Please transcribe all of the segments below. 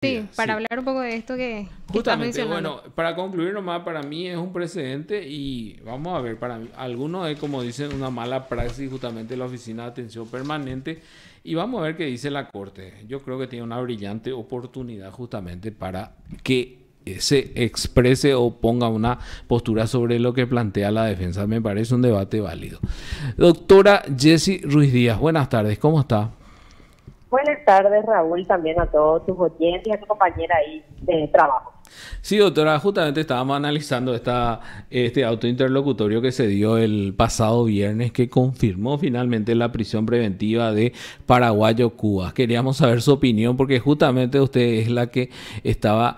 Sí, para Sí, hablar un poco de esto que estás justamente, mencionando. bueno, para concluir nomás, para mí es un precedente y vamos a ver, para mí, algunos es como dicen una mala praxis justamente de la Oficina de Atención Permanente y vamos a ver qué dice la Corte. Yo creo que tiene una brillante oportunidad justamente para que se exprese o ponga una postura sobre lo que plantea la defensa. Me parece un debate válido. Doctora Jessie Ruiz Díaz, buenas tardes, ¿cómo está? Buenas tardes, Raúl, también a todos tus oyentes y a tu compañera ahí de trabajo. Sí, doctora, justamente estábamos analizando este auto interlocutorio que se dio el pasado viernes que confirmó finalmente la prisión preventiva de Paraguayo Cuba. Queríamos saber su opinión porque justamente usted es la que estaba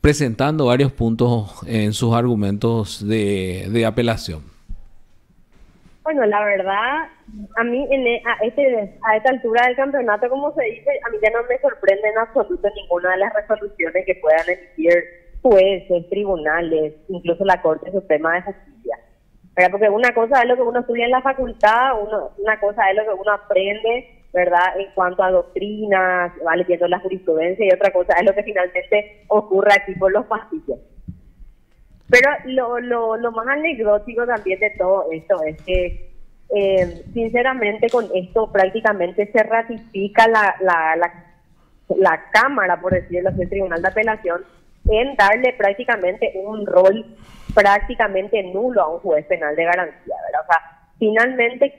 presentando varios puntos en sus argumentos de apelación. Bueno, la verdad, a mí a esta altura del campeonato, como se dice, a mí ya no me sorprende en absoluto ninguna de las resoluciones que puedan emitir jueces, tribunales, incluso la Corte Suprema de Justicia. ¿Verdad? Porque una cosa es lo que uno estudia en la facultad, una cosa es lo que uno aprende, ¿verdad? En cuanto a doctrinas, va leyendo la jurisprudencia, y otra cosa es lo que finalmente ocurre aquí por los pasillos. Pero lo más anecdótico también de todo esto es que, sinceramente, con esto prácticamente se ratifica la Cámara, por decirlo así, el Tribunal de Apelación, en darle prácticamente un rol prácticamente nulo a un juez penal de garantía, ¿verdad? O sea, finalmente,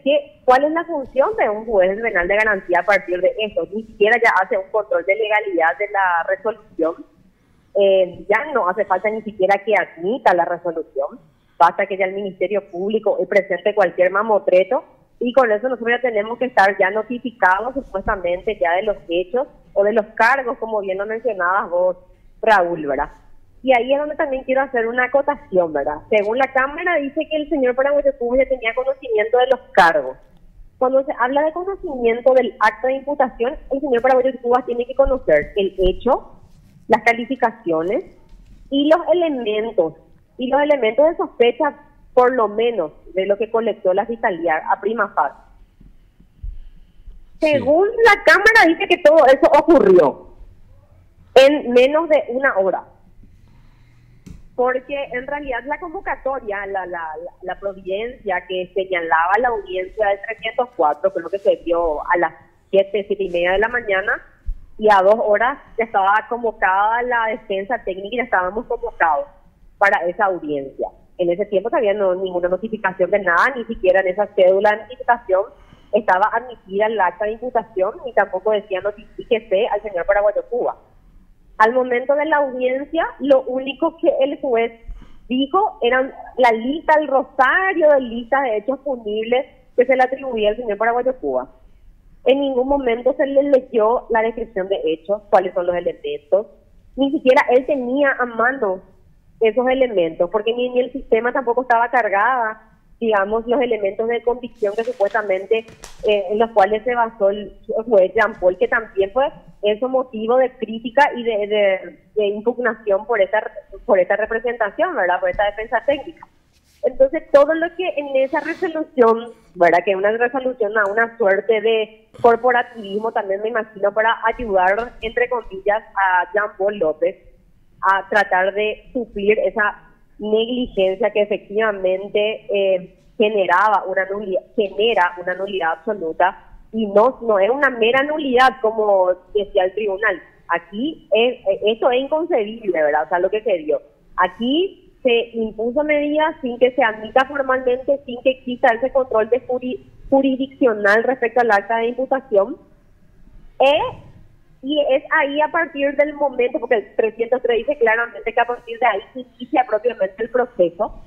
¿cuál es la función de un juez penal de garantía a partir de esto? Ni siquiera ya hace un control de legalidad de la resolución. Ya no hace falta ni siquiera que admita la resolución, basta que ya el Ministerio Público presente cualquier mamotreto y con eso nosotros ya tenemos que estar ya notificados supuestamente ya de los hechos o de los cargos, como bien lo mencionabas vos, Raúl, ¿verdad? Y ahí es donde también quiero hacer una acotación, ¿verdad? Según la Cámara dice que el señor Paraguayo Cuba ya tenía conocimiento de los cargos. Cuando se habla de conocimiento del acta de imputación, el señor Paraguayo Cuba tiene que conocer el hecho, las calificaciones y los elementos de sospecha, por lo menos, de lo que colectó la Fiscalía a prima facie. Sí, Según la Cámara dice que todo eso ocurrió en menos de una hora, porque en realidad la convocatoria, la providencia que señalaba la audiencia del 304, creo que se dio a las 7:30 de la mañana, y a 2 horas ya estaba convocada la defensa técnica y ya estábamos convocados para esa audiencia. En ese tiempo no había ninguna notificación de nada, ni siquiera en esa cédula de notificación estaba admitida el acta de imputación, ni tampoco decía notifíquese al señor Paraguayo Cuba. Al momento de la audiencia, lo único que el juez dijo eran la lista, el rosario de listas de hechos punibles que se le atribuía al señor Paraguayo Cuba. En ningún momento se le leyó la descripción de hechos, cuáles son los elementos. Ni siquiera él tenía a mano esos elementos, porque ni el sistema tampoco estaba cargada, digamos, los elementos de convicción que supuestamente en los cuales se basó el juez Jean Paul, que también fue eso motivo de crítica y de impugnación por esta representación, ¿verdad? Por esta defensa técnica. Entonces, todo lo que en esa resolución, ¿verdad? Que es una resolución a una suerte de corporativismo, también me imagino, para ayudar, entre comillas, a Jean Paul López a tratar de suplir esa negligencia que efectivamente genera una nulidad absoluta, y no es una mera nulidad como decía el tribunal. Aquí esto es inconcebible, ¿verdad? O sea, lo que se dio. Aquí se impuso medidas sin que se admita formalmente, sin que exista ese control de jurisdiccional respecto al acta de imputación. Y es ahí a partir del momento, porque el 303 dice claramente que a partir de ahí se inicia propiamente el proceso.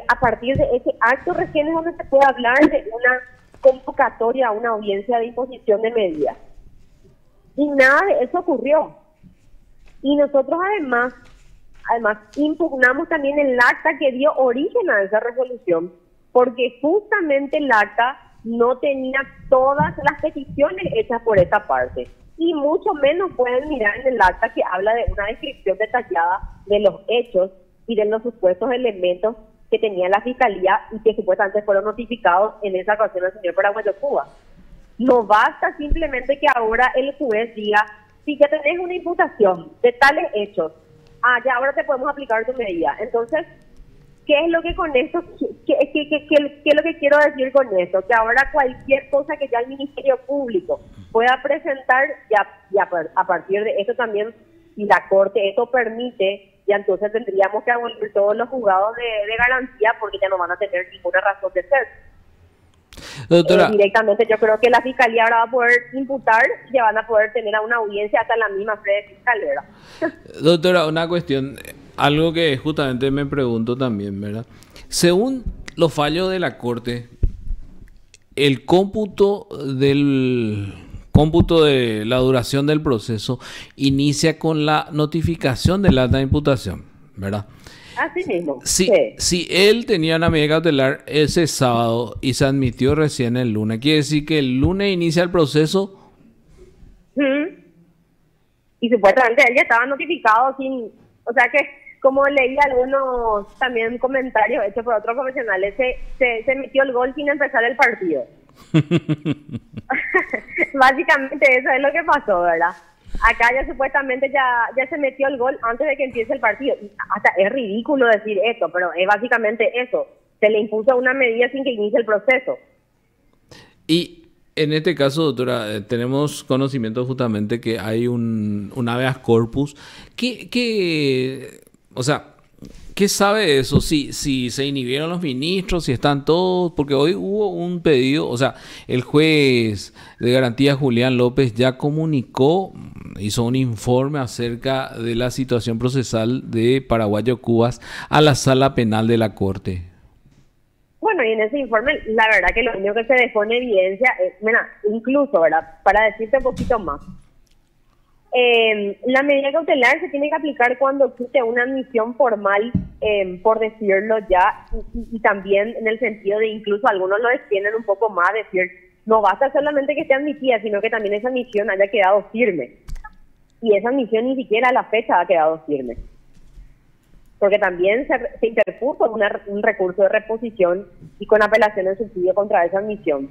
A partir de ese acto recién es donde se puede hablar de una convocatoria a una audiencia de imposición de medidas. Y nada de eso ocurrió. Y nosotros además impugnamos también el acta que dio origen a esa resolución, porque justamente el acta no tenía todas las peticiones hechas por esa parte, y mucho menos pueden mirar en el acta que habla de una descripción detallada de los hechos y de los supuestos elementos que tenía la Fiscalía y que supuestamente fueron notificados en esa ocasión al señor Paraguayo Cuba. No basta simplemente que ahora el juez diga si ya tenés una imputación de tales hechos, ya ahora te podemos aplicar tu medida. Entonces, ¿qué es lo que con esto, qué es lo que quiero decir con esto? Que ahora cualquier cosa que ya el Ministerio Público pueda presentar, ya a partir de esto también, si la Corte esto permite, ya entonces tendríamos que abolir todos los juzgados de garantía porque ya no van a tener ninguna razón de ser. Doctora, Directamente yo creo que la Fiscalía ahora va a poder imputar y ya van a poder tener a una audiencia hasta la misma sede fiscal, ¿verdad? doctora, una cuestión, algo que justamente me pregunto también, ¿verdad? Según los fallos de la Corte, el cómputo de la duración del proceso inicia con la notificación del acta de imputación, ¿verdad? Así mismo. Si él tenía una medida cautelar ese sábado y se admitió recién el lunes, quiere decir que el lunes inicia el proceso. Y supuestamente él ya estaba notificado sin, o sea que como leí algunos también comentarios hechos por otros profesionales, se metió el gol sin empezar el partido. Básicamente eso es lo que pasó, ¿verdad? Acá ya supuestamente ya se metió el gol antes de que empiece el partido. Y hasta es ridículo decir esto, pero es básicamente eso. Se le impuso una medida sin que inicie el proceso. Y en este caso, doctora, tenemos conocimiento justamente que hay un habeas corpus. O sea, ¿qué sabe de eso? Si se inhibieron los ministros, si están todos, porque hoy hubo un pedido, o sea, el juez de garantía Julián López ya comunicó, hizo un informe acerca de la situación procesal de Paraguayo Cubas a la sala penal de la Corte. Bueno, y en ese informe, la verdad que lo único que se dejó en evidencia es, mira, incluso, ¿verdad? Para decirte un poquito más. La medida cautelar se tiene que aplicar cuando existe una admisión formal, por decirlo ya, y también en el sentido de incluso algunos lo extienden un poco más, decir, no basta solamente que esté admitida, sino que también esa admisión haya quedado firme. Y esa admisión ni siquiera a la fecha ha quedado firme. Porque también se interpuso un recurso de reposición y con apelación en subsidio contra esa admisión.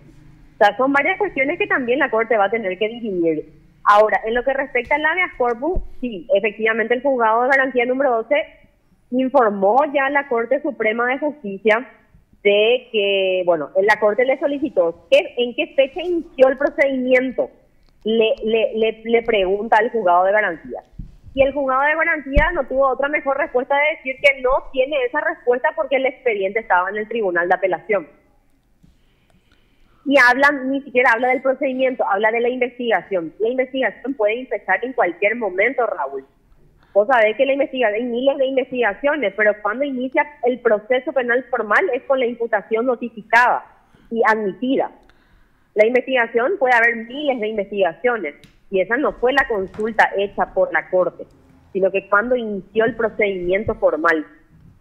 O sea, son varias cuestiones que también la Corte va a tener que dirimir. Ahora, en lo que respecta al habeas corpus, sí, efectivamente el juzgado de garantía número 12 informó ya a la Corte Suprema de Justicia de que, bueno, la Corte le solicitó en qué fecha inició el procedimiento, le pregunta al juzgado de garantía. Y el juzgado de garantía no tuvo otra mejor respuesta de decir que no tiene esa respuesta porque el expediente estaba en el tribunal de apelación. Y ni siquiera habla del procedimiento, habla de la investigación. La investigación puede empezar en cualquier momento, Raúl. Vos sabés que hay miles de investigaciones, pero cuando inicia el proceso penal formal es con la imputación notificada y admitida. La investigación, puede haber miles de investigaciones, y esa no fue la consulta hecha por la Corte, sino que cuando inició el procedimiento formal.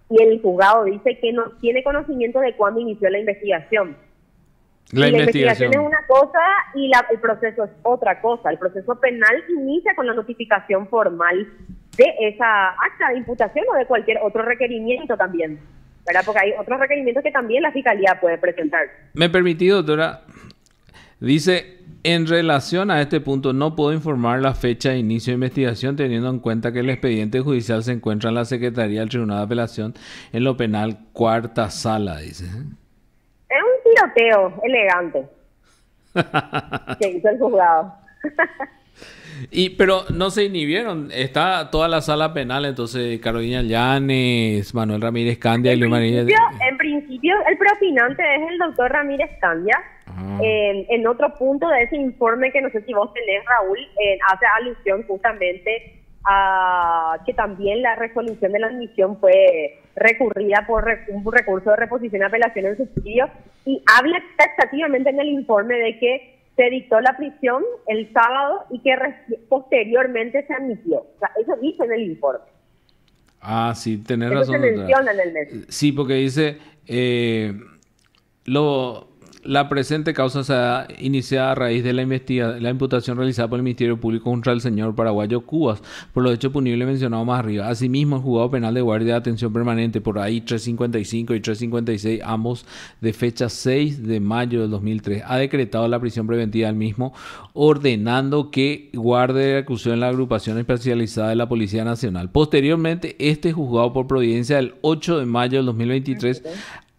Y el juzgado dice que no tiene conocimiento de cuándo inició la investigación. La investigación es una cosa y el proceso es otra cosa. El proceso penal inicia con la notificación formal de esa acta de imputación o de cualquier otro requerimiento también, ¿verdad? Porque hay otros requerimientos que también la Fiscalía puede presentar. Me permití, doctora, dice, en relación a este punto no puedo informar la fecha de inicio de investigación teniendo en cuenta que el expediente judicial se encuentra en la Secretaría del Tribunal de Apelación en lo penal cuarta sala, dice. Es un tiroteo elegante que hizo el juzgado. Pero no se inhibieron, está toda la sala penal, entonces Carolina Llanes, Manuel Ramírez Candia y Luis María. En principio, el preopinante es el doctor Ramírez Candia. En otro punto de ese informe que no sé si vos tenés, Raúl, hace alusión justamente a que también la resolución de la admisión fue recurrida por un recurso de reposición y apelación en subsidio, y habla taxativamente en el informe de que se dictó la prisión el sábado y que posteriormente se admitió. O sea, eso dice en el informe. Ah, sí, tenés eso razón. Se menciona en el mes. Sí, porque dice La presente causa se ha iniciado a raíz de la imputación realizada por el Ministerio Público contra el señor paraguayo Cubas por los hechos punibles mencionados más arriba. Asimismo, el juzgado penal de guardia de atención permanente por ahí 355 y 356, ambos de fecha 6 de mayo del 2003, ha decretado la prisión preventiva del mismo, ordenando que guarde reclusión en la agrupación especializada de la Policía Nacional. Posteriormente, este juzgado por providencia del 8 de mayo del 2023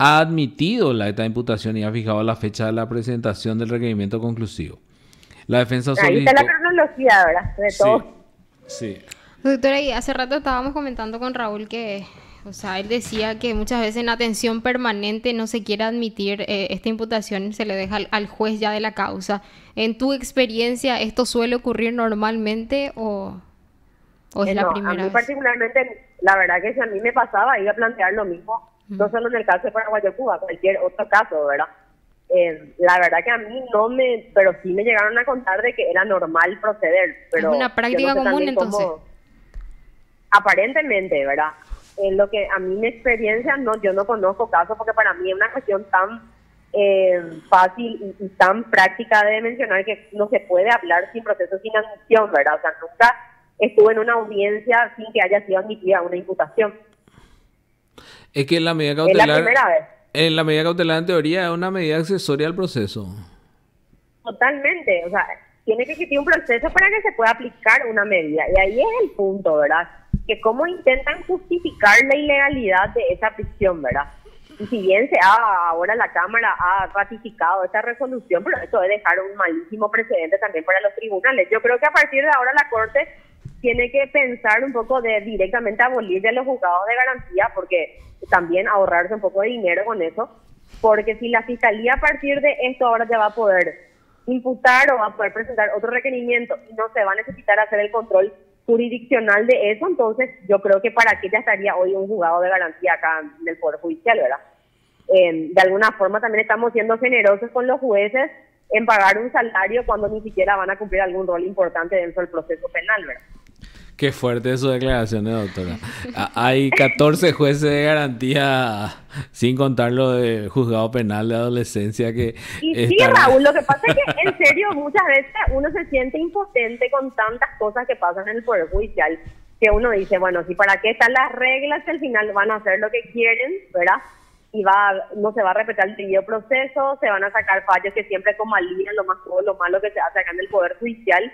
ha admitido esta imputación y ha fijado la fecha de la presentación del requerimiento conclusivo. La defensa solicitó... Ahí está la cronología, ¿verdad? De todo. Sí. Doctora, y hace rato estábamos comentando con Raúl que, o sea, él decía que muchas veces en atención permanente no se quiere admitir esta imputación, se le deja al juez ya de la causa. En tu experiencia, ¿esto suele ocurrir normalmente o es la primera vez? A mí vez? particularmente, la verdad que si a mí me pasaba, iba a plantear lo mismo. No solo en el caso de Paraguayo Cuba, cualquier otro caso, ¿verdad? La verdad que a mí pero sí me llegaron a contar de que era normal proceder. Pero es una práctica común entonces. Aparentemente, ¿verdad? En lo que a mí mi experiencia, yo no conozco casos porque para mí es una cuestión tan fácil y tan práctica de mencionar que no se puede hablar sin proceso sin admisión, ¿verdad? O sea, nunca estuve en una audiencia sin que haya sido admitida una imputación. Es que la medida cautelar, es la primera vez. En la medida cautelar en teoría es una medida accesoria al proceso. Totalmente, o sea, tiene que existir un proceso para que se pueda aplicar una medida. Y ahí es el punto, ¿verdad? Que cómo intentan justificar la ilegalidad de esa prisión, ¿verdad? Y si bien ahora la Cámara ha ratificado esta resolución, pero eso debe dejar un malísimo precedente también para los tribunales. Yo creo que a partir de ahora la Corte tiene que pensar un poco de directamente abolir de los juzgados de garantía, porque también ahorrarse un poco de dinero con eso, porque si la Fiscalía a partir de esto ahora ya va a poder imputar o va a poder presentar otro requerimiento y no se va a necesitar hacer el control jurisdiccional de eso, entonces yo creo que para qué ya estaría hoy un juzgado de garantía acá en el Poder Judicial, ¿verdad? De alguna forma también estamos siendo generosos con los jueces en pagar un salario cuando ni siquiera van a cumplir algún rol importante dentro del proceso penal, ¿verdad? Qué fuerte su declaración, doctora. Hay 14 jueces de garantía, sin contar lo de juzgado penal de adolescencia que... Y sí, Raúl, lo que pasa es que en serio muchas veces uno se siente impotente con tantas cosas que pasan en el Poder Judicial, que uno dice, bueno, si para qué están las reglas, que al final van a hacer lo que quieren, ¿verdad? Y no se va a respetar el debido proceso, se van a sacar fallos que siempre convalidan todo lo malo que se hace acá en el Poder Judicial.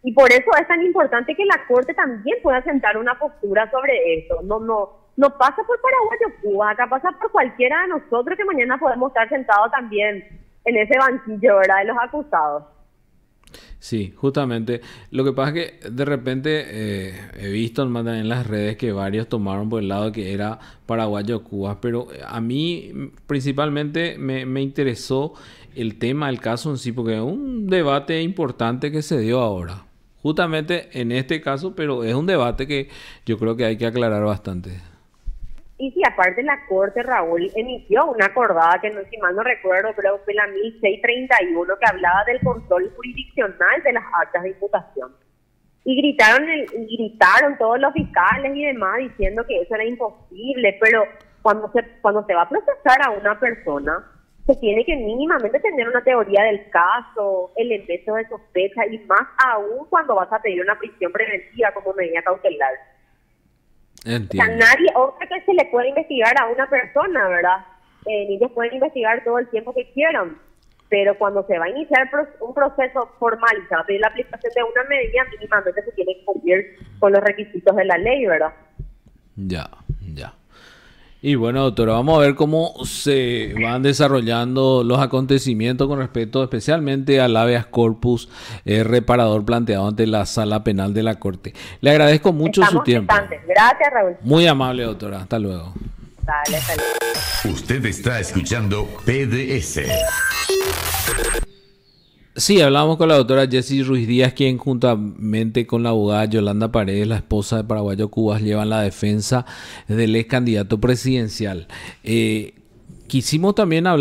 Y por eso es tan importante que la Corte también pueda sentar una postura sobre esto. No pasa por Paraguayo Cuba, acá pasa por cualquiera de nosotros que mañana podemos estar sentados también en ese banquillo, ¿verdad?, de los acusados. Sí, justamente. Lo que pasa es que de repente he visto en las redes que varios tomaron por el lado que era Paraguayo Cuba, pero a mí principalmente me interesó el tema, el caso en sí, porque es un debate importante que se dio ahora. Justamente en este caso, pero es un debate que yo creo que hay que aclarar bastante. Y sí, aparte la Corte, Raúl, emitió una acordada que, si mal no recuerdo, creo que fue la 1631, que hablaba del control jurisdiccional de las actas de imputación. Y gritaron todos los fiscales y demás diciendo que eso era imposible, pero cuando se va a procesar a una persona, se tiene que mínimamente tener una teoría del caso, elementos de sospecha, y más aún cuando vas a pedir una prisión preventiva como medida cautelar. Entiendo. O sea, nadie, otra que se le puede investigar a una persona, ¿verdad? Ellos pueden investigar todo el tiempo que quieran, pero cuando se va a iniciar un proceso formal y se va a pedir la aplicación de una medida, mínimamente se tiene que cumplir con los requisitos de la ley, ¿verdad? Ya. Y bueno, doctora, vamos a ver cómo se van desarrollando los acontecimientos con respecto especialmente al habeas corpus reparador planteado ante la Sala Penal de la Corte. Le agradezco mucho su tiempo. Gracias, Raúl. Muy amable, doctora. Hasta luego. Dale, hasta luego. Usted está escuchando PDS. Sí, hablamos con la doctora Jessie Ruiz Díaz, quien juntamente con la abogada Yolanda Paredes, la esposa de Paraguayo Cubas, llevan la defensa del ex candidato presidencial. Quisimos también hablar